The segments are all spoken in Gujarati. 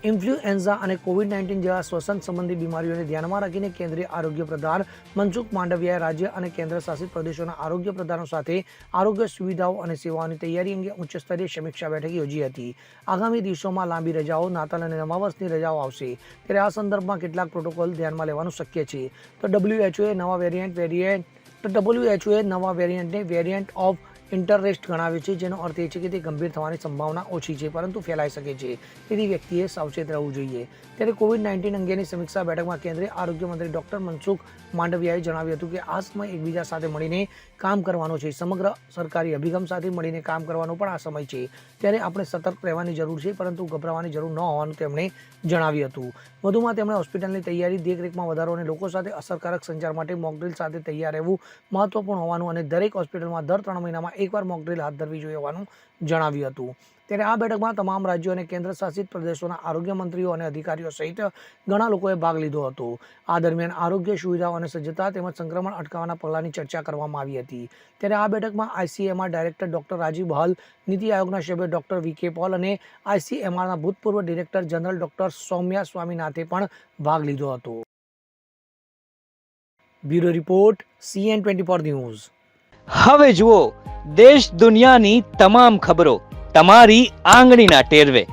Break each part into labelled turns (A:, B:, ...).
A: ઇન્ફ્લુએન્ઝા અને કોવિડ-19 જેવા શ્વસન સંબંધી બીમારીઓને ધ્યાનમાં રાખીને કેન્દ્રીય આરોગ્ય પ્રધાન મનસુખ માંડવિયાએ રાજ્ય અને કેન્દ્ર શાસિત પ્રદેશોના આરોગ્ય પ્રધાનો સાથે આરોગ્ય સુવિધાઓ અને સેવાઓની તૈયારી અંગે ઉચ્ચસ્તરીય સમીક્ષા બેઠક યોજી હતી. આગામી દિવસોમાં લાંબી રજાઓ, નાતાલ અને નવા વર્ષની રજાઓ આવશે, ત્યારે આ સંદર્ભમાં કેટલાક પ્રોટોકોલ ધ્યાનમાં લેવાનું શક્ય છે. તો WHOએ નવા વેરિયન્ટને વેરિયન્ટ ઓફ ઇન્ટરેસ્ટ ગણાવે છે, જેનો અર્થ એ છે કે તે ગંભીર થવાની સંભાવના ઓછી છે પરંતુ ફેલાઈ શકે છે, તેથી વ્યક્તિએ સાવચેત રહેવું જોઈએ. ત્યારે કોવિડ-19 અંગેની સમીક્ષા બેઠકમાં કેન્દ્રીય આરોગ્ય મંત્રી ડોક્ટર મનસુખ માંડવિયાએ જણાવ્યું હતું કે આ સમય એકબીજા સાથે મળીને કામ કરવાનો છે. સમગ્ર સરકારી અભિગમ સાથે મળીને કામ કરવાનો પણ આ સમય છે, ત્યારે આપણે સતર્ક રહેવાની જરૂર છે પરંતુ ગભરાવાની જરૂર ન હોવાનું તેમણે જણાવ્યું હતું. વધુમાં તેમણે હોસ્પિટલની તૈયારી, દેખરેખમાં વધારો અને લોકો સાથે અસરકારક સંચાર માટે મોકડ્રીલ સાથે તૈયાર રહેવું મહત્વપૂર્ણ હોવાનું અને દરેક હોસ્પિટલમાં દર 3 મહિનામાં એકવાર મોકડ્રીલ હાથ ધરવી જોઈએ હોવાનું જણાવ્યું હતું. ત્યારે આ બેઠકમાં તમામ રાજ્યો અને કેન્દ્ર શાસિત પ્રદેશોના આરોગ્ય મંત્રીઓ અને અધિકારીઓ સહિત ઘણા લોકોએ ભાગ લીધો હતો. આ દરમિયાન આરોગ્ય સુવિધાઓ અને સજ્જતા તેમજ સંક્રમણ અટકાવવાના પગલાંની ચર્ચા કરવામાં આવી હતી. ત્યારે આ બેઠકમાં ICMR ડાયરેક્ટર ડોક્ટર રાજીવ બહાલ, નીતિ આયોગના સભ્ય ડોક્ટર VK પોલ અને ICMRના ભૂતપૂર્વ ડિરેક્ટર જનરલ ડોક્ટર સૌમ્યા સ્વામીનાથે પણ ભાગ લીધો હતો. Bureau report, CN24 news.
B: હવે જુઓ દેશ દુનિયાની તમામ ખબરો તમારી આંગળીના ટેરવે.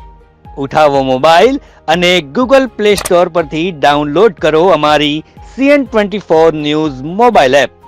B: ઉઠાવો મોબાઈલ અને Google Play Store પરથી ડાઉનલોડ કરો અમારી CN24 ન્યૂઝ મોબાઈલ એપ.